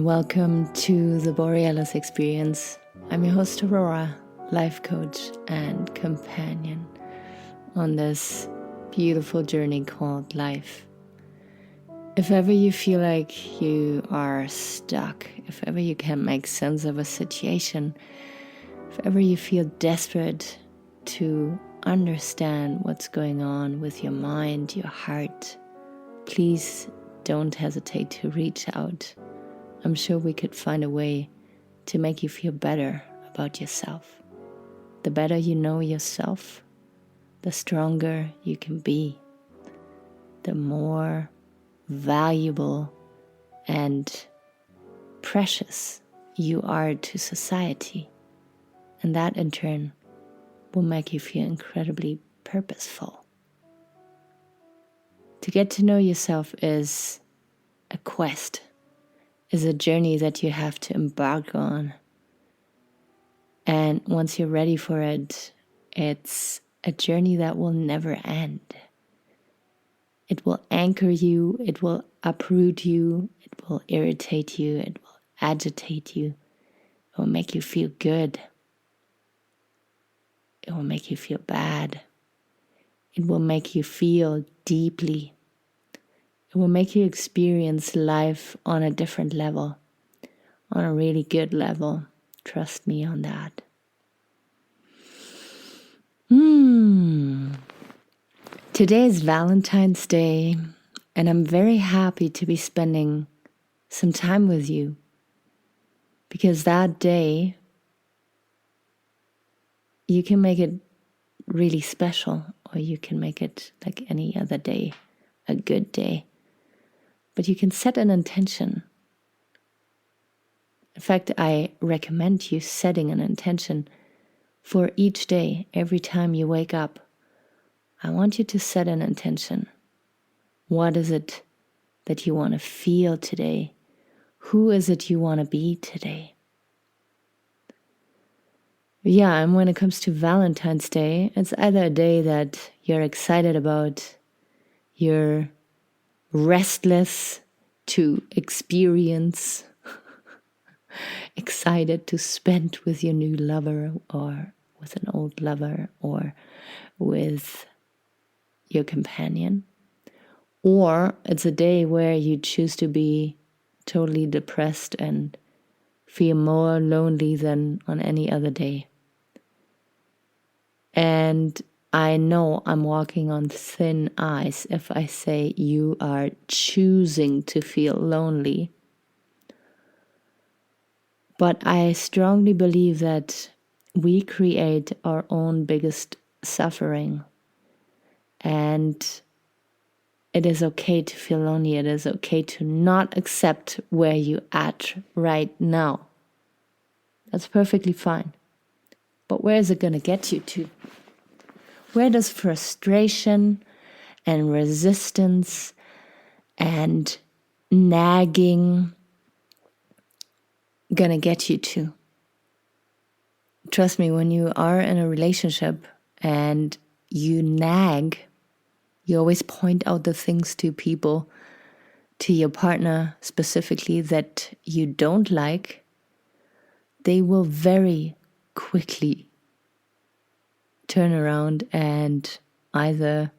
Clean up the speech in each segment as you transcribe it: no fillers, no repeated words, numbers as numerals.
Welcome to the Borealis Experience. I'm your host Aurora, life coach and companion on this beautiful journey called life. If ever you feel like you are stuck, if ever you can't make sense of a situation, if ever you feel desperate to understand what's going on with your mind, your heart, please don't hesitate to reach out. I'm sure we could find a way to make you feel better about yourself. The better you know yourself, the stronger you can be, the more valuable and precious you are to society. And that in turn will make you feel incredibly purposeful. To get to know yourself is a quest, is a journey that you have to embark on. And once you're ready for it, it's a journey that will never end. It will anchor you, it will uproot you, it will irritate you, it will agitate you, it will make you feel good, it will make you feel bad, it will make you feel deeply. It will make you experience life on a different level, on a really good level. Trust me on that. Today is Valentine's Day, and I'm very happy to be spending some time with you. Because that day, you can make it really special, or you can make it like any other day, a good day. But you can set an intention. In fact, I recommend you setting an intention for each day. Every time you wake up, I want you to set an intention. What is it that you want to feel today? Who is it you want to be today? Yeah, and when it comes to Valentine's Day, it's either a day that you're excited about, you're restless to experience, excited to spend with your new lover or with an old lover or with your companion. Or it's a day where you choose to be totally depressed and feel more lonely than on any other day. And I know I'm walking on thin ice if I say you are choosing to feel lonely. But I strongly believe that we create our own biggest suffering. And it is okay to feel lonely. It is okay to not accept where you're at right now. That's perfectly fine. But where is it going to get you to? Where does frustration and resistance and nagging gonna get you to? Trust me, when you are in a relationship and you nag, you always point out the things to people, to your partner specifically, that you don't like, they will very quickly turn around and either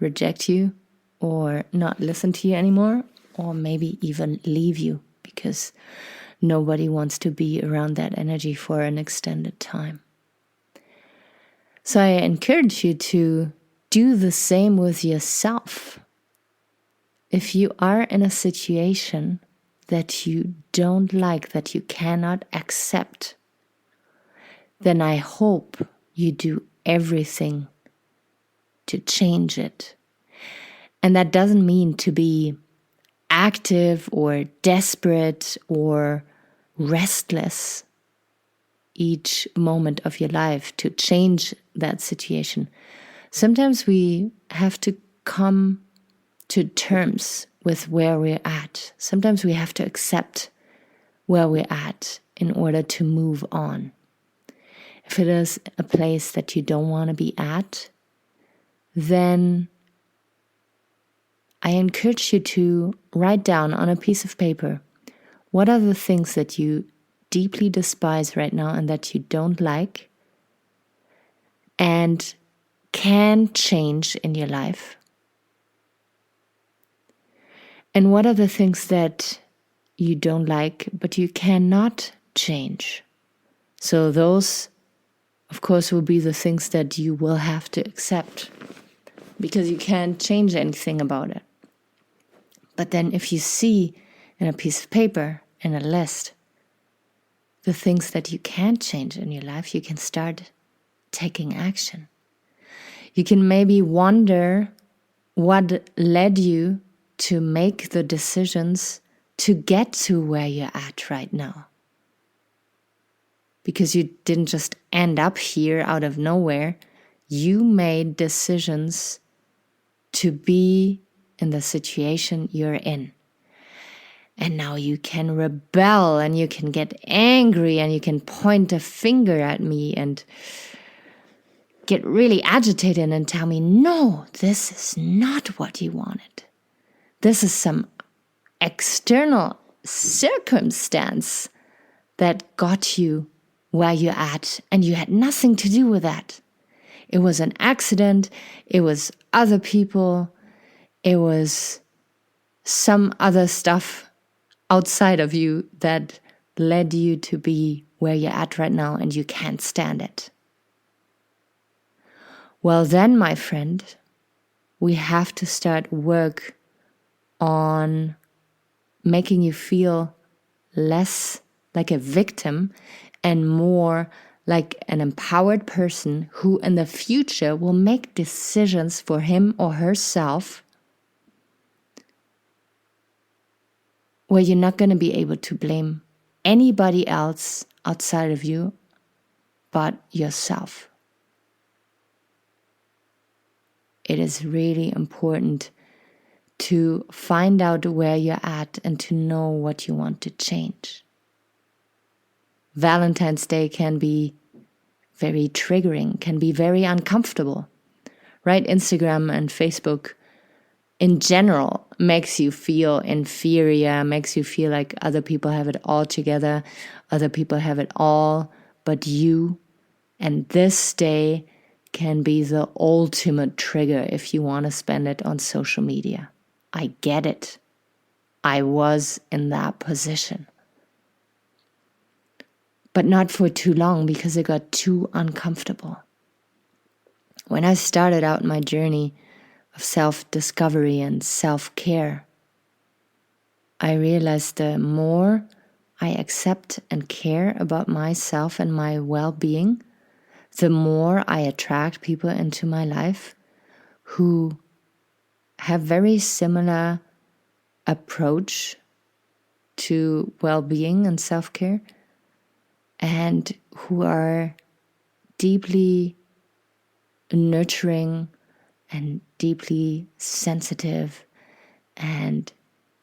reject you or not listen to you anymore, or maybe even leave you because nobody wants to be around that energy for an extended time. So I encourage you to do the same with yourself. If you are in a situation that you don't like, that you cannot accept, then I hope you do everything to change it. And that doesn't mean to be active or desperate or restless each moment of your life to change that situation. Sometimes we have to come to terms with where we're at. Sometimes we have to accept where we're at in order to move on. If it is a place that you don't want to be at, then I encourage you to write down on a piece of paper What are the things that you deeply despise right now and that you don't like and can change in your life? And what are the things that you don't like, but you cannot change? So those, of course, will be the things that you will have to accept because you can't change anything about it. But then if you see in a piece of paper, in a list, the things that you can change in your life, you can start taking action. You can maybe wonder what led you to make the decisions to get to where you're at right now. Because you didn't just end up here out of nowhere. You made decisions to be in the situation you're in. And now you can rebel and you can get angry and you can point a finger at me and get really agitated and tell me, no, this is not what you wanted. This is some external circumstance that got you where you're at, and you had nothing to do with that. It was an accident. It was other people. It was some other stuff outside of you that led you to be where you're at right now, and you can't stand it. Well, then, my friend, we have to start work on making you feel less like a victim and more like an empowered person who in the future will make decisions for him or herself where you're not going to be able to blame anybody else outside of you but yourself. It is really important to find out where you're at and to know what you want to change. Valentine's Day can be very triggering, can be very uncomfortable, right? Instagram and Facebook in general makes you feel inferior, makes you feel like other people have it all together, other people have it all but you. And this day can be the ultimate trigger if you want to spend it on social media. I get it. I was in that position. But not for too long because it got too uncomfortable. When I started out my journey of self-discovery and self-care, I realized the more I accept and care about myself and my well-being, the more I attract people into my life who have very similar approach to well-being and self-care and who are deeply nurturing and deeply sensitive and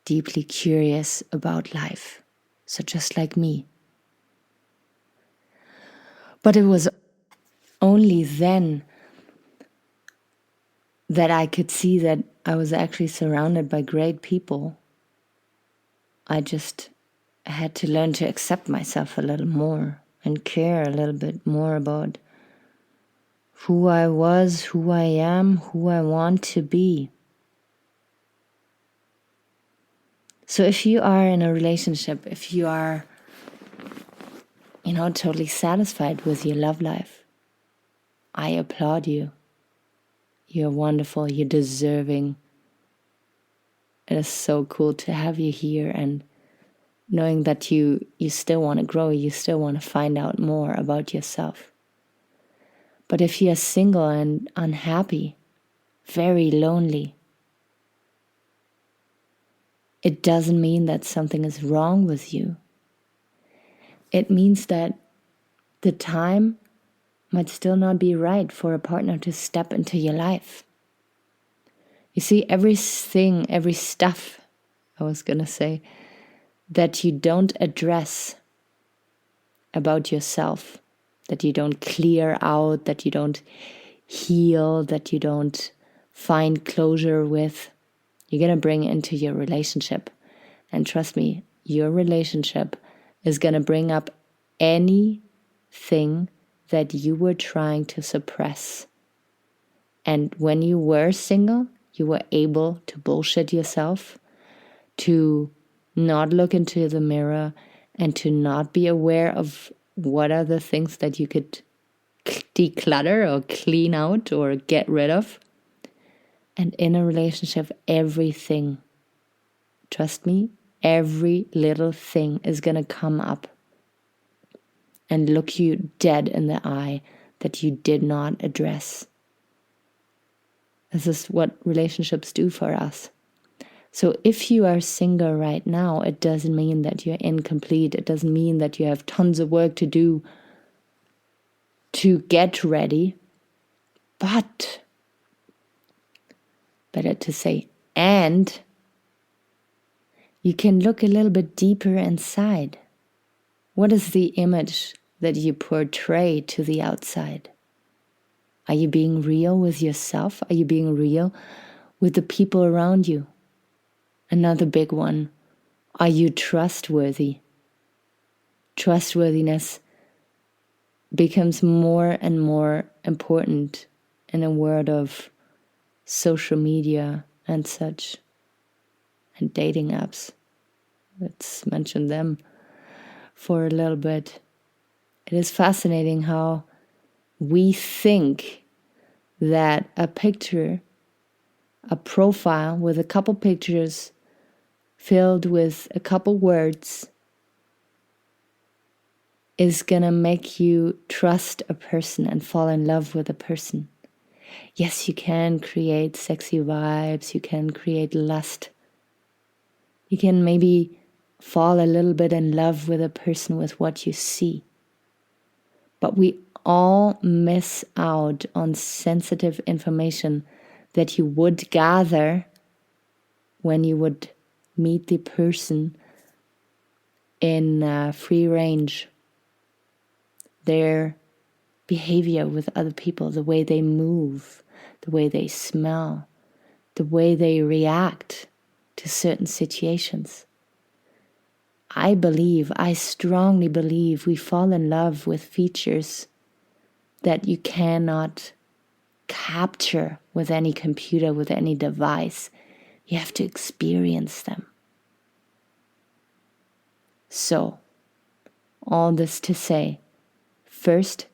deeply curious about life. So just like me. But it was only then that I could see that I was actually surrounded by great people. I just had to learn to accept myself a little more and care a little bit more about who I was, who I am, who I want to be. So if you are in a relationship, if you are, totally satisfied with your love life, I applaud you. You're wonderful. You're deserving. It is so cool to have you here and knowing that you still want to grow, you still want to find out more about yourself. But if you're single and unhappy, very lonely, it doesn't mean that something is wrong with you. It means that the time might still not be right for a partner to step into your life. You see, everything, every stuff, that you don't address about yourself, that you don't clear out, that you don't heal, that you don't find closure with, you're going to bring into your relationship. And trust me, your relationship is going to bring up anything that you were trying to suppress. And when you were single, you were able to bullshit yourself, to not look into the mirror, and to not be aware of what are the things that you could declutter or clean out or get rid of. And in a relationship, everything, trust me, every little thing is going to come up and look you dead in the eye that you did not address. This is what relationships do for us. So if you are single right now, it doesn't mean that you're incomplete. It doesn't mean that you have tons of work to do to get ready. But better to say, and you can look a little bit deeper inside. What is the image that you portray to the outside? Are you being real with yourself? Are you being real with the people around you? Another big one. Are you trustworthy? Trustworthiness becomes more and more important in a world of social media and such, and dating apps. Let's mention them for a little bit. It is fascinating how we think that a picture, a profile with a couple pictures filled with a couple words is gonna make you trust a person and fall in love with a person. Yes, you can create sexy vibes, you can create lust. You can maybe fall a little bit in love with a person with what you see. But we all miss out on sensitive information that you would gather when you would meet the person in free range. Their behavior with other people, the way they move, the way they smell, the way they react to certain situations. I strongly believe we fall in love with features that you cannot capture with any computer, with any device. You have to experience them. So, all this to say, first,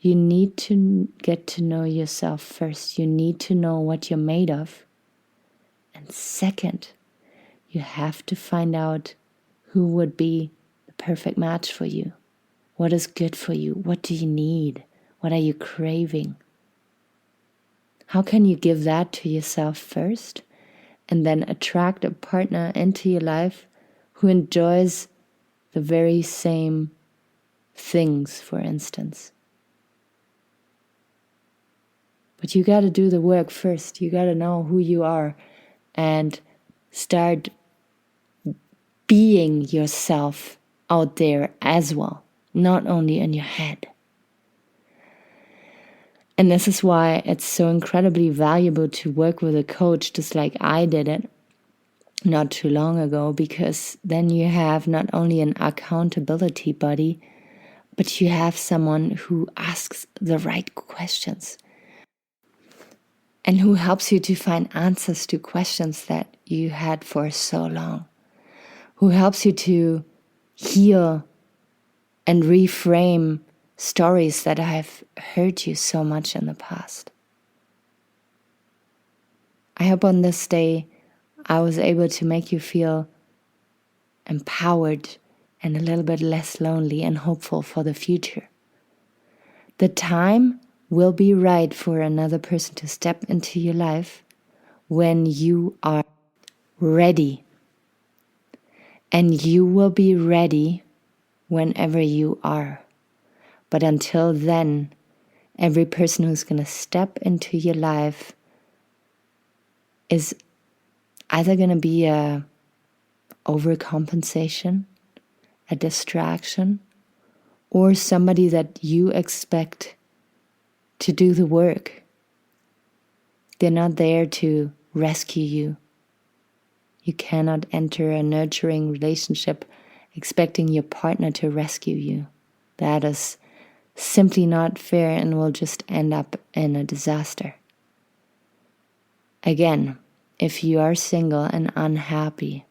you need to get to know yourself first. You need to know what you're made of. And second, you have to find out who would be the perfect match for you. What is good for you? What do you need? What are you craving? How can you give that to yourself first and then attract a partner into your life who enjoys the very same things, for instance? But you got to do the work first. You got to know who you are and start being yourself out there as well, not only in your head. And this is why it's so incredibly valuable to work with a coach, just like I did it not too long ago, because then you have not only an accountability buddy, but you have someone who asks the right questions and who helps you to find answers to questions that you had for so long, who helps you to heal and reframe stories that have hurt you so much in the past. I hope on this day I was able to make you feel empowered and a little bit less lonely and hopeful for the future. The time will be right for another person to step into your life when you are ready. And you will be ready whenever you are. But until then, every person who's going to step into your life is either going to be a overcompensation, a distraction, or somebody that you expect to do the work. They're not there to rescue you. You cannot enter a nurturing relationship expecting your partner to rescue you. That is simply not fair and will just end up in a disaster. Again, if you are single and unhappy,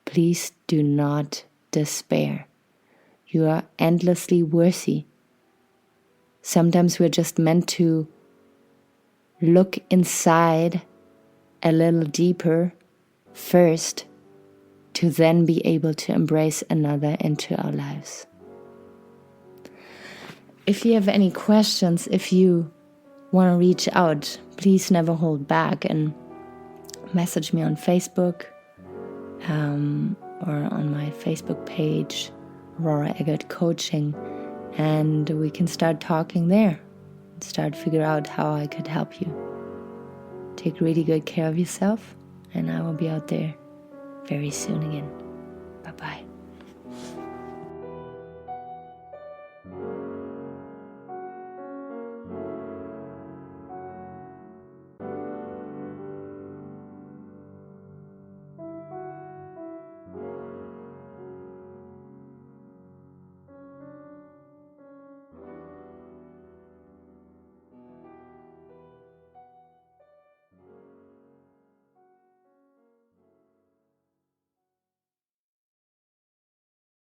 please do not despair. You are endlessly worthy. Sometimes we're just meant to look inside a little deeper first to then be able to embrace another into our lives. If you have any questions, if you want to reach out, please never hold back and message me on Facebook or on my Facebook page, Aurora Eggert Coaching, and we can start talking there. Start figure out how I could help you. Take really good care of yourself, and I will be out there very soon again. Bye-bye.